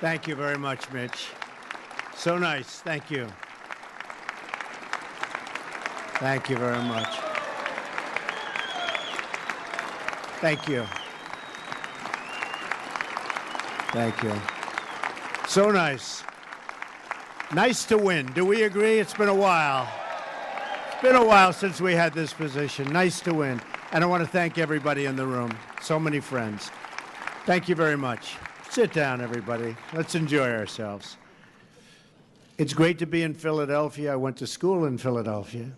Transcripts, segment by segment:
Thank you very much, Mitch. So nice. Thank you. Thank you very much. Thank you. Thank you. So nice. Nice to win. Do we agree? It's been a while. It's been a while since we had this position. Nice to win. And I want to thank everybody in the room. So many friends. Thank you very much. Sit down, everybody. Let's enjoy ourselves. It's great to be in Philadelphia. I went to school in Philadelphia.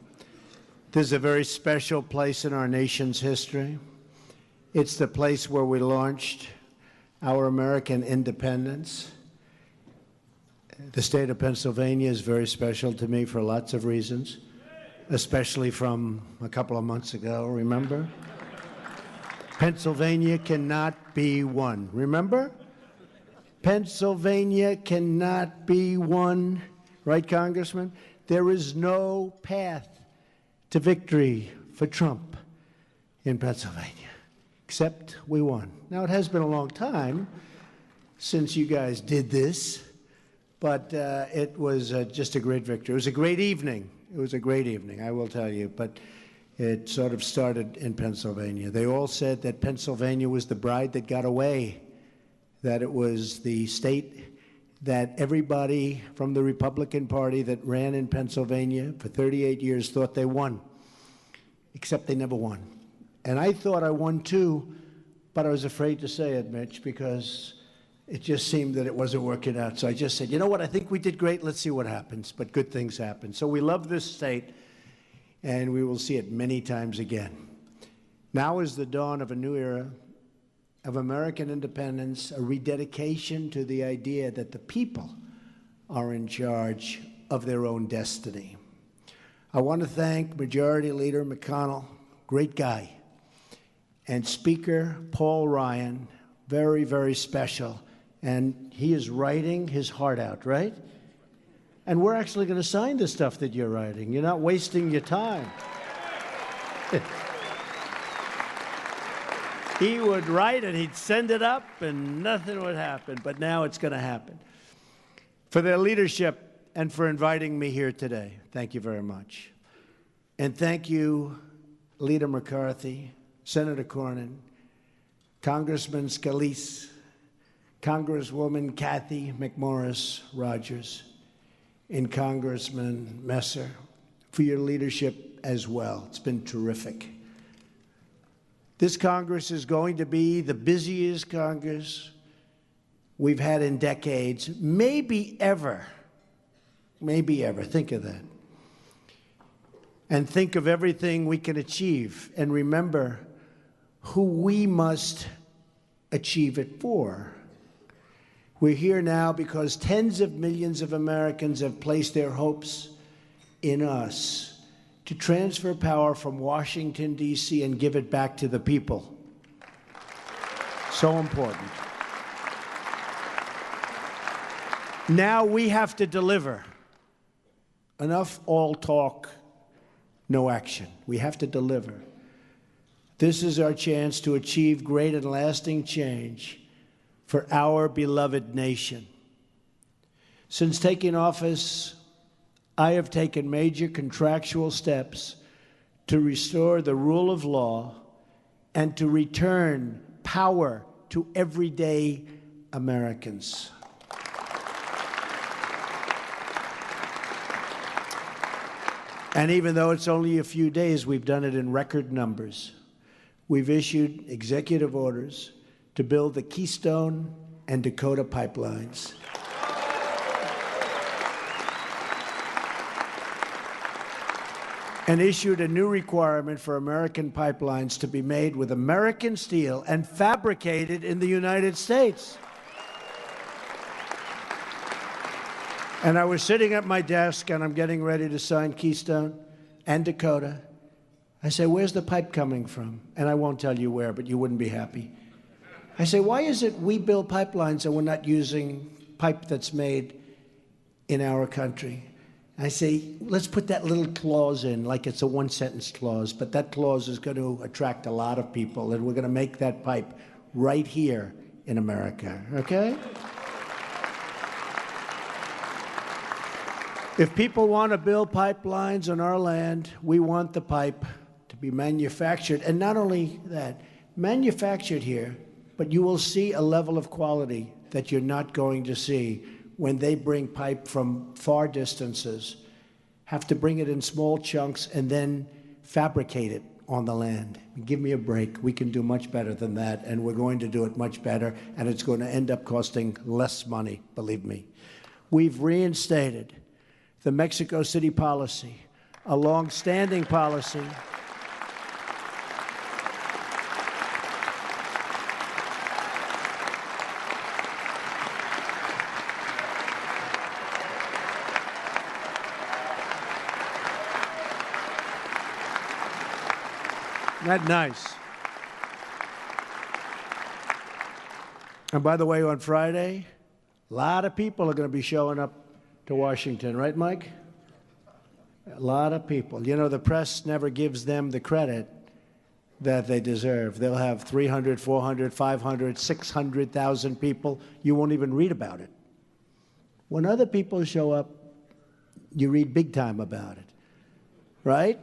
This is a very special place in our nation's history. It's the place where we launched our American independence. The state of Pennsylvania is very special to me for lots of reasons, especially from a couple of months ago, remember? Pennsylvania cannot be won, remember? Pennsylvania cannot be won, right, Congressman? There is no path to victory for Trump in Pennsylvania, except we won. Now, it has been a long time since you guys did this, but it was just a great victory. It was a great evening. It was a great evening, I will tell you, but it sort of started in Pennsylvania. They all said that Pennsylvania was the bride that got away, that it was the state that everybody from the Republican Party that ran in Pennsylvania for 38 years thought they won, except they never won. And I thought I won too, but I was afraid to say it, Mitch, because it just seemed that it wasn't working out. So I just said, you know what, I think we did great. Let's see what happens. But good things happen. So we love this state, and we will see it many times again. Now is the dawn of a new era of American independence, a rededication to the idea that the people are in charge of their own destiny. I want to thank Majority Leader McConnell, great guy, and Speaker Paul Ryan, very, very special. And he is writing his heart out, right? And we're actually going to sign the stuff that you're writing. You're not wasting your time. He would write and he'd send it up and nothing would happen. But now it's going to happen. For their leadership and for inviting me here today, thank you very much. And thank you, Leader McCarthy, Senator Cornyn, Congressman Scalise, Congresswoman Kathy McMorris Rogers, and Congressman Messer for your leadership as well. It's been terrific. This Congress is going to be the busiest Congress we've had in decades, maybe ever. Maybe ever. Think of that. And think of everything we can achieve. And remember who we must achieve it for. We're here now because tens of millions of Americans have placed their hopes in us to transfer power from Washington, D.C. and give it back to the people. So important. Now we have to deliver. Enough all talk, no action. We have to deliver. This is our chance to achieve great and lasting change for our beloved nation. Since taking office, I have taken major contractual steps to restore the rule of law and to return power to everyday Americans. And even though it's only a few days, we've done it in record numbers. We've issued executive orders to build the Keystone and Dakota pipelines. And issued a new requirement for American pipelines to be made with American steel and fabricated in the United States. And I was sitting at my desk and I'm getting ready to sign Keystone and Dakota. I say, where's the pipe coming from? And I won't tell you where, but you wouldn't be happy. I say, why is it we build pipelines and we're not using pipe that's made in our country? I say, let's put that little clause in, like it's a one-sentence clause, but that clause is going to attract a lot of people, and we're going to make that pipe right here in America, okay? If people want to build pipelines on our land, we want the pipe to be manufactured. And not only that, manufactured here, but you will see a level of quality that you're not going to see when they bring pipe from far distances, have to bring it in small chunks and then fabricate it on the land. Give me a break. We can do much better than that, and we're going to do it much better, and it's going to end up costing less money, believe me. We've reinstated the Mexico City policy, a long-standing policy. Isn't that nice? And by the way, on Friday, a lot of people are going to be showing up to Washington, right, Mike? A lot of people. You know, the press never gives them the credit that they deserve. They'll have 300, 400, 500, 600,000 people. You won't even read about it. When other people show up, you read big time about it, right?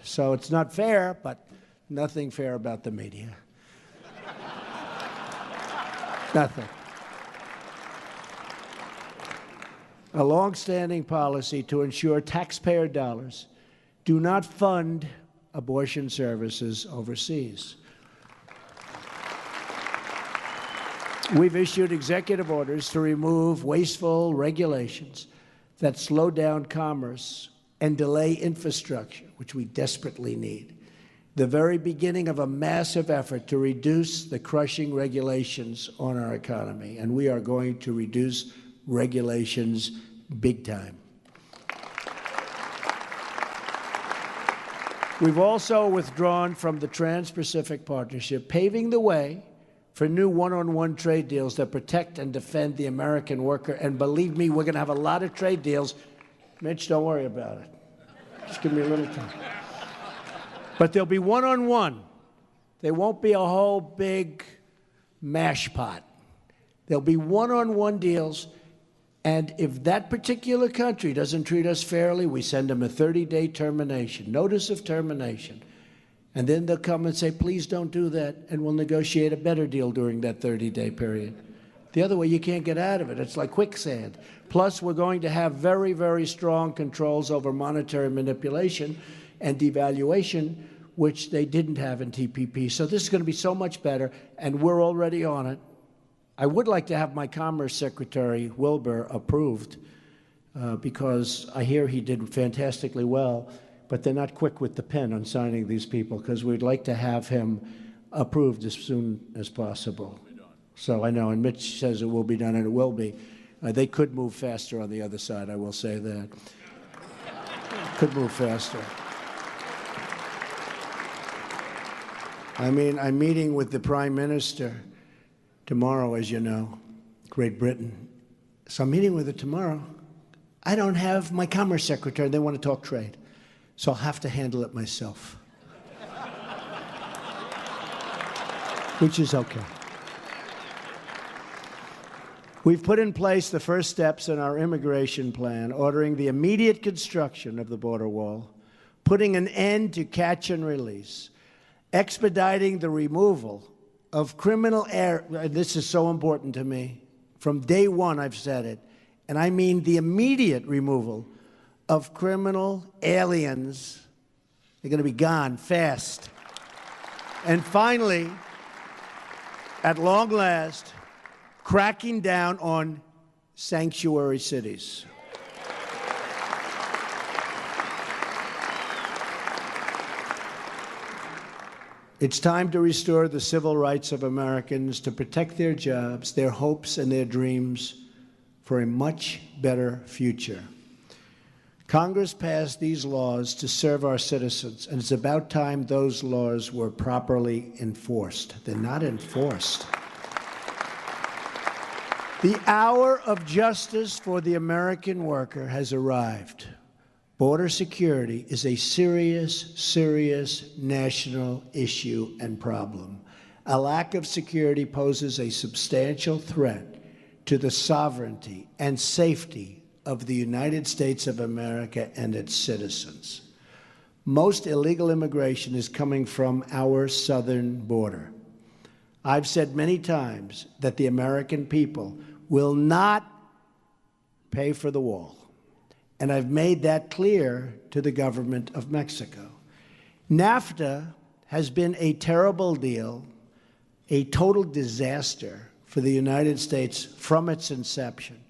So it's not fair, but nothing fair about the media. Nothing. A long-standing policy to ensure taxpayer dollars do not fund abortion services overseas. We've issued executive orders to remove wasteful regulations that slow down commerce and delay infrastructure, which we desperately need. The very beginning of a massive effort to reduce the crushing regulations on our economy, and we are going to reduce regulations big time. We've also withdrawn from the Trans-Pacific Partnership, paving the way for new one-on-one trade deals that protect and defend the American worker. And believe me, we're going to have a lot of trade deals. Mitch, don't worry about it. Just give me a little time. But there'll be one-on-one. There won't be a whole big mash pot. There'll be one-on-one deals, and if that particular country doesn't treat us fairly, we send them a 30-day termination, notice of termination. And then they'll come and say, please don't do that, and we'll negotiate a better deal during that 30-day period. The other way, you can't get out of it. It's like quicksand. Plus, we're going to have very, very strong controls over monetary manipulation and devaluation, which they didn't have in TPP. So this is going to be so much better, and we're already on it. I would like to have my Commerce Secretary, Wilbur, approved, because I hear he did fantastically well, but they're not quick with the pen on signing these people, because we'd like to have him approved as soon as possible. So I know, and Mitch says it will be done, and it will be. They could move faster on the other side, I will say that. Could move faster. I mean, I'm meeting with the Prime Minister tomorrow, as you know, Great Britain. So I'm meeting with her tomorrow. I don't have my Commerce Secretary. They want to talk trade. So I'll have to handle it myself. Which is okay. We've put in place the first steps in our immigration plan, ordering the immediate construction of the border wall, putting an end to catch and release, expediting the removal of criminal this is so important to me. From day one, I've said it, and I mean the immediate removal of criminal aliens. They're going to be gone fast. And finally, at long last, cracking down on sanctuary cities. It's time to restore the civil rights of Americans, to protect their jobs, their hopes, and their dreams for a much better future. Congress passed these laws to serve our citizens, and it's about time those laws were properly enforced. They're not enforced. The hour of justice for the American worker has arrived. Border security is a serious, serious national issue and problem. A lack of security poses a substantial threat to the sovereignty and safety of the United States of America and its citizens. Most illegal immigration is coming from our southern border. I've said many times that the American people will not pay for the wall. And I've made that clear to the government of Mexico. NAFTA has been a terrible deal, a total disaster for the United States from its inception,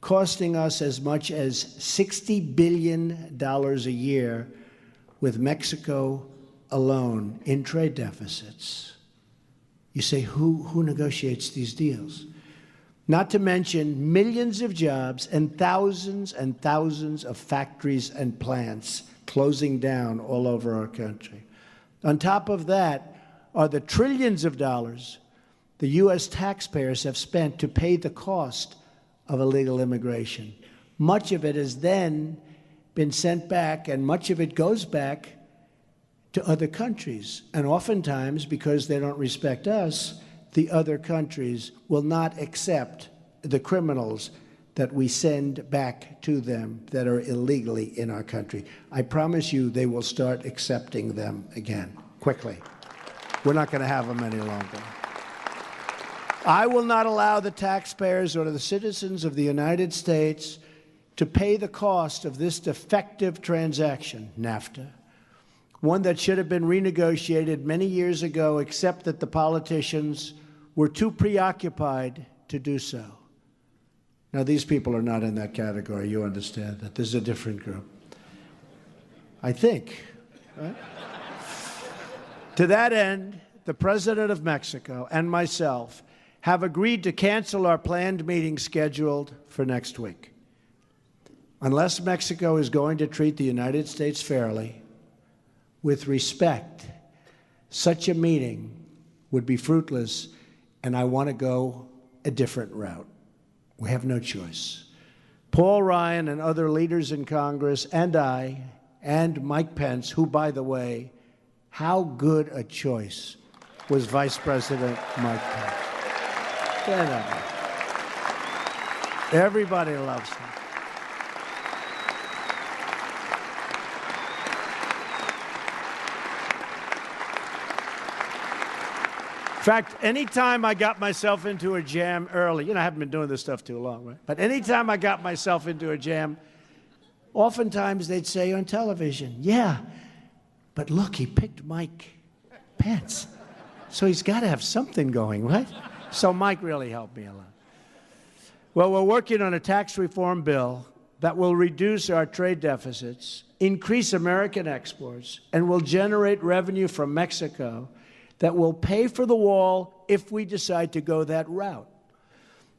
costing us as much as $60 billion a year with Mexico alone in trade deficits. You say, who negotiates these deals? Not to mention millions of jobs and thousands of factories and plants closing down all over our country. On top of that are the trillions of dollars the U.S. taxpayers have spent to pay the cost of illegal immigration. Much of it has then been sent back, and much of it goes back to other countries. And oftentimes, because they don't respect us, the other countries will not accept the criminals that we send back to them that are illegally in our country. I promise you they will start accepting them again, quickly. We're not going to have them any longer. I will not allow the taxpayers or the citizens of the United States to pay the cost of this defective transaction, NAFTA, one that should have been renegotiated many years ago, except that the politicians were too preoccupied to do so. Now, these people are not in that category. You understand that. This is a different group. I think, right? To that end, the President of Mexico and myself have agreed to cancel our planned meeting scheduled for next week. Unless Mexico is going to treat the United States fairly, with respect, such a meeting would be fruitless, and I want to go a different route. We have no choice. Paul Ryan and other leaders in Congress and I and Mike Pence, who, by the way, how good a choice was Vice President Mike Pence. Everybody loves him. In fact, anytime I got myself into a jam early, I haven't been doing this stuff too long, right? But anytime I got myself into a jam, oftentimes they'd say on television, yeah, but look, he picked Mike Pence. So he's got to have something going, right? So Mike really helped me a lot. Well, we're working on a tax reform bill that will reduce our trade deficits, increase American exports, and will generate revenue from Mexico that will pay for the wall if we decide to go that route.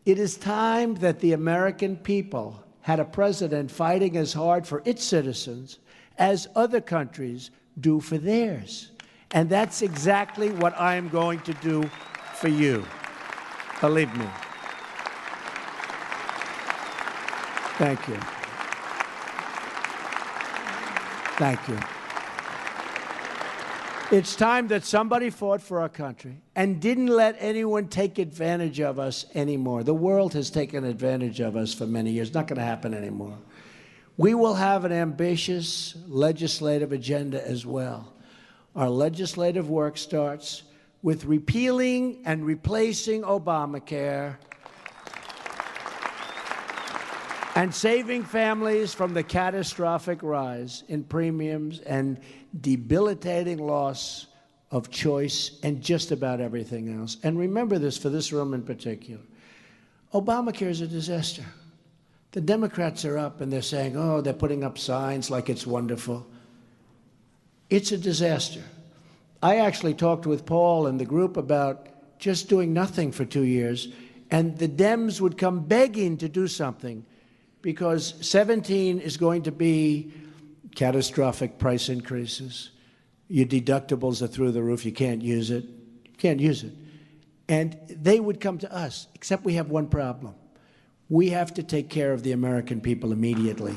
It is time that the American people had a president fighting as hard for its citizens as other countries do for theirs. And that's exactly what I am going to do for you. Believe me. Thank you. Thank you. It's time that somebody fought for our country and didn't let anyone take advantage of us anymore. The world has taken advantage of us for many years. Not going to happen anymore. We will have an ambitious legislative agenda as well. Our legislative work starts with repealing and replacing Obamacare and saving families from the catastrophic rise in premiums and debilitating loss of choice and just about everything else. And remember this for this room in particular. Obamacare is a disaster. The Democrats are up and they're saying, oh, they're putting up signs like it's wonderful. It's a disaster. I actually talked with Paul and the group about just doing nothing for 2 years, and the Dems would come begging to do something because 17 is going to be catastrophic price increases. Your deductibles are through the roof. You can't use it. You can't use it. And they would come to us, except we have one problem. We have to take care of the American people immediately.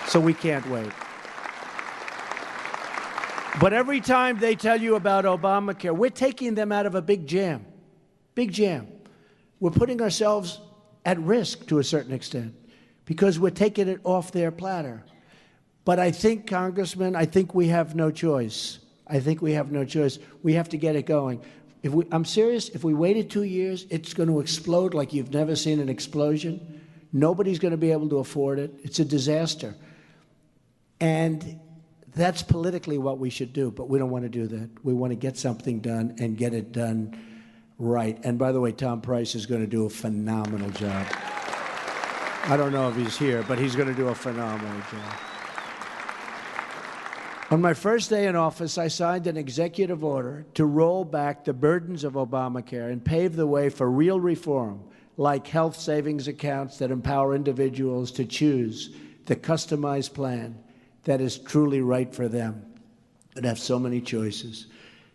So we can't wait. But every time they tell you about Obamacare, we're taking them out of a big jam. Big jam. We're putting ourselves at risk to a certain extent because we're taking it off their platter. But I think, Congressman, I think we have no choice. I think we have no choice. We have to get it going. I'm serious, if we waited 2 years, it's going to explode like you've never seen an explosion. Nobody's going to be able to afford it. It's a disaster. And that's politically what we should do, but we don't want to do that. We want to get something done and get it done right. And by the way, Tom Price is going to do a phenomenal job. I don't know if he's here, but he's going to do a phenomenal job. On my first day in office, I signed an executive order to roll back the burdens of Obamacare and pave the way for real reform, like health savings accounts that empower individuals to choose the customized plan that is truly right for them and have so many choices.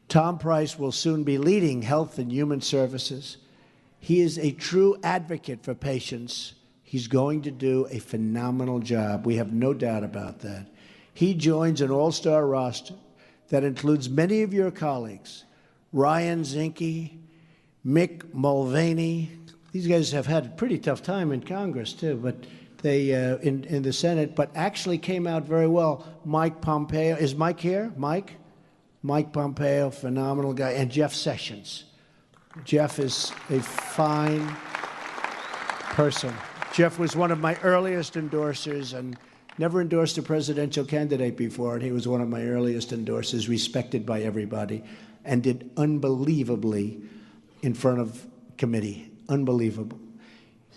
Tom Price will soon be leading Health and Human Services. He is a true advocate for patients. He's going to do a phenomenal job. We have no doubt about that. He joins an all-star roster that includes many of your colleagues, Ryan Zinke, Mick Mulvaney. These guys have had a pretty tough time in Congress, too, but they in the Senate, but actually came out very well. Mike Pompeo. Is Mike here? Mike? Mike Pompeo, phenomenal guy. And Jeff Sessions. Jeff is a fine person. Jeff was one of my earliest endorsers and never endorsed a presidential candidate before, and he was one of my earliest endorsers, respected by everybody, and did unbelievably in front of committee. Unbelievable.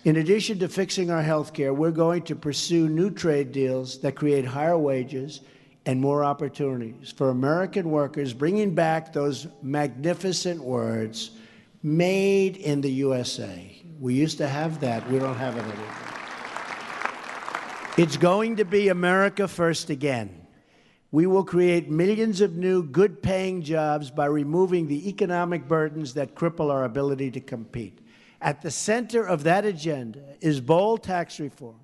In addition to fixing our health care, we're going to pursue new trade deals that create higher wages and more opportunities for American workers, bringing back those magnificent words, made in the USA. We used to have that. We don't have it anymore. It's going to be America first again. We will create millions of new, good-paying jobs by removing the economic burdens that cripple our ability to compete. At the center of that agenda is bold tax reform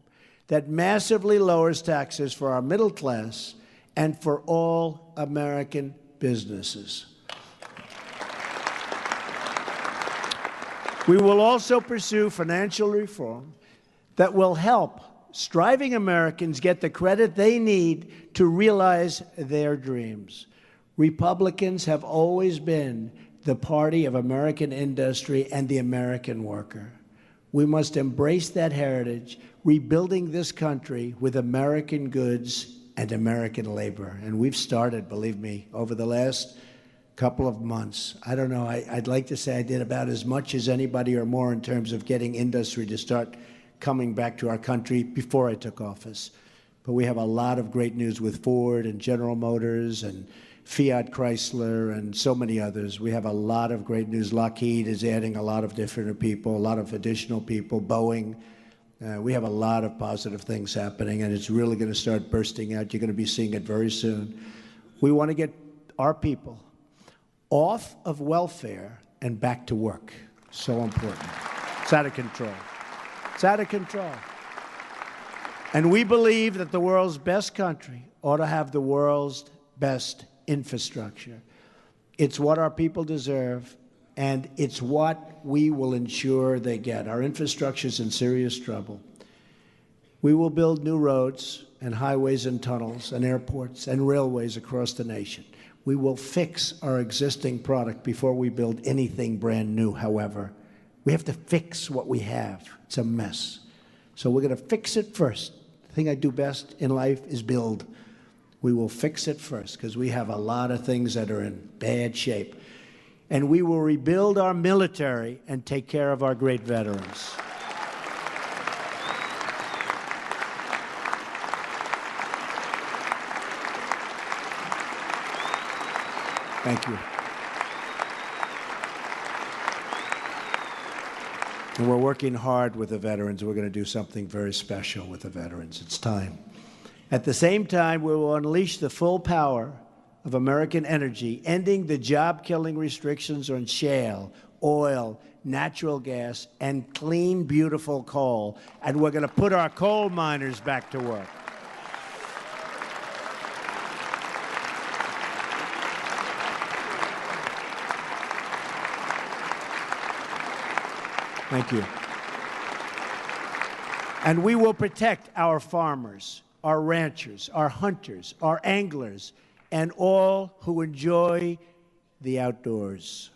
that massively lowers taxes for our middle class and for all American businesses. We will also pursue financial reform that will help striving Americans get the credit they need to realize their dreams. Republicans have always been the party of American industry and the American worker. We must embrace that heritage, rebuilding this country with American goods and American labor. And we've started, believe me, over the last couple of months. I don't know, I'd like to say I did about as much as anybody or more in terms of getting industry to start coming back to our country before I took office. But we have a lot of great news with Ford and General Motors and Fiat Chrysler and so many others. We have a lot of great news. Lockheed is adding a lot of different people, a lot of additional people, Boeing. We have a lot of positive things happening, and it's really going to start bursting out. You're going to be seeing it very soon. We want to get our people off of welfare and back to work. So important. It's out of control. It's out of control. And we believe that the world's best country ought to have the world's best infrastructure. It's what our people deserve, and it's what we will ensure they get. Our infrastructure is in serious trouble. We will build new roads and highways and tunnels and airports and railways across the nation. We will fix our existing product before we build anything brand new, however. We have to fix what we have. It's a mess. So we're going to fix it first. The thing I do best in life is build. We will fix it first because we have a lot of things that are in bad shape. And we will rebuild our military and take care of our great veterans. Thank you. And we're working hard with the veterans. We're going to do something very special with the veterans. It's time. At the same time, we will unleash the full power of American energy, ending the job-killing restrictions on shale, oil, natural gas, and clean, beautiful coal. And we're going to put our coal miners back to work. Thank you. And we will protect our farmers, our ranchers, our hunters, our anglers, and all who enjoy the outdoors.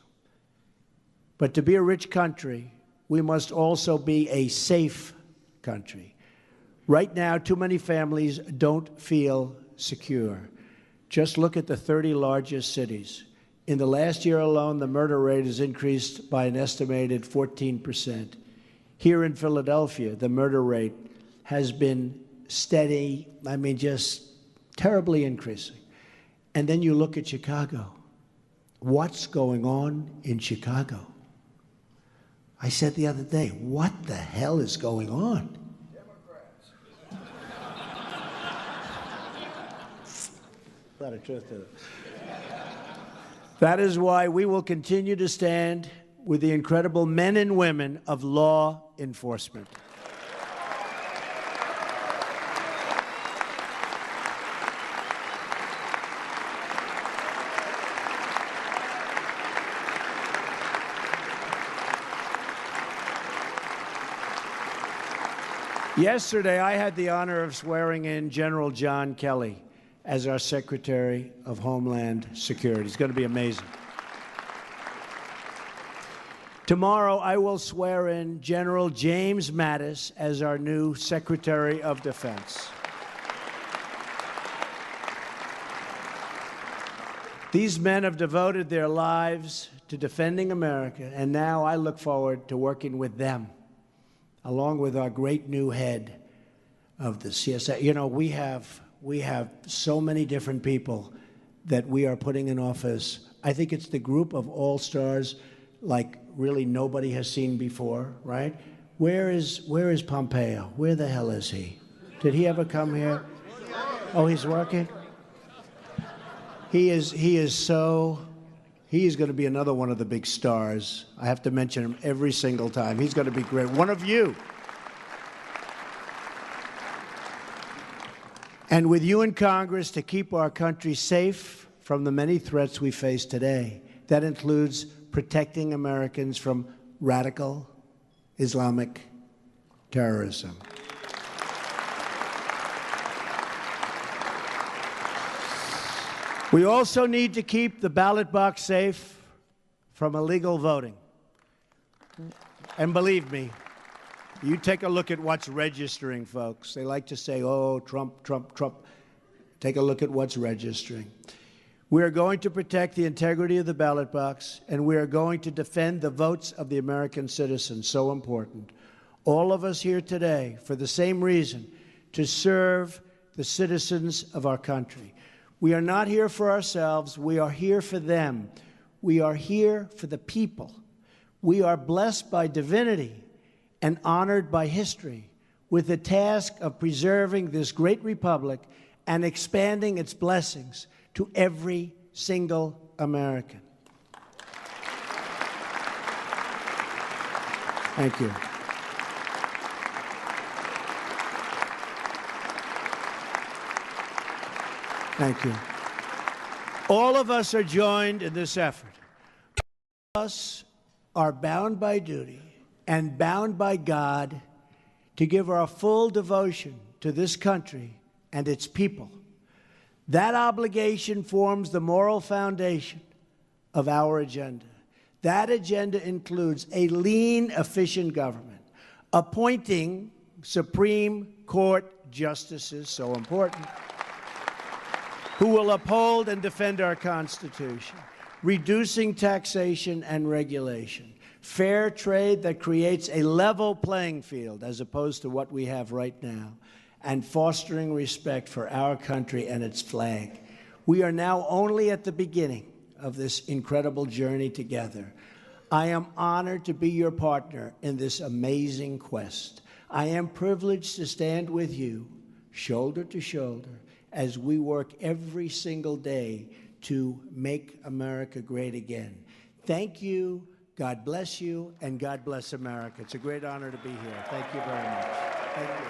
But to be a rich country, we must also be a safe country. Right now, too many families don't feel secure. Just look at the 30 largest cities. In the last year alone, the murder rate has increased by an estimated 14%. Here in Philadelphia, the murder rate has been steady, just terribly increasing. And then you look at Chicago. What's going on in Chicago? I said the other day, what the hell is going on? Democrats. A lot of truth to it. That is why we will continue to stand with the incredible men and women of law enforcement. Yesterday, I had the honor of swearing in General John Kelly as our Secretary of Homeland Security. It's going to be amazing. Tomorrow, I will swear in General James Mattis as our new Secretary of Defense. These men have devoted their lives to defending America, and now I look forward to working with them, along with our great new head of the CSA. You know, we have so many different people that we are putting in office. I think it's the group of all-stars like really nobody has seen before, right? Where is Pompeo? Where the hell is he? Did he ever come here? Oh, he's working? He is going to be another one of the big stars. I have to mention him every single time. He's going to be great. One of you. And with you in Congress to keep our country safe from the many threats we face today. That includes protecting Americans from radical Islamic terrorism. We also need to keep the ballot box safe from illegal voting. And believe me, you take a look at what's registering, folks. They like to say, oh, Trump, Trump, Trump. Take a look at what's registering. We are going to protect the integrity of the ballot box, and we are going to defend the votes of the American citizens, so important. All of us here today, for the same reason, to serve the citizens of our country. We are not here for ourselves. We are here for them. We are here for the people. We are blessed by divinity and honored by history with the task of preserving this great republic and expanding its blessings to every single American. Thank you. Thank you. All of us are joined in this effort. All of us are bound by duty and bound by God to give our full devotion to this country and its people. That obligation forms the moral foundation of our agenda. That agenda includes a lean, efficient government, appointing Supreme Court justices, so important, who will uphold and defend our Constitution, reducing taxation and regulation, fair trade that creates a level playing field as opposed to what we have right now, and fostering respect for our country and its flag. We are now only at the beginning of this incredible journey together. I am honored to be your partner in this amazing quest. I am privileged to stand with you, shoulder to shoulder, as we work every single day to make America great again. Thank you, God bless you, and God bless America. It's a great honor to be here. Thank you very much. Thank you.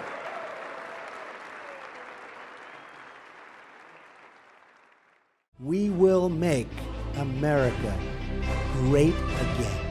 We will make America great again.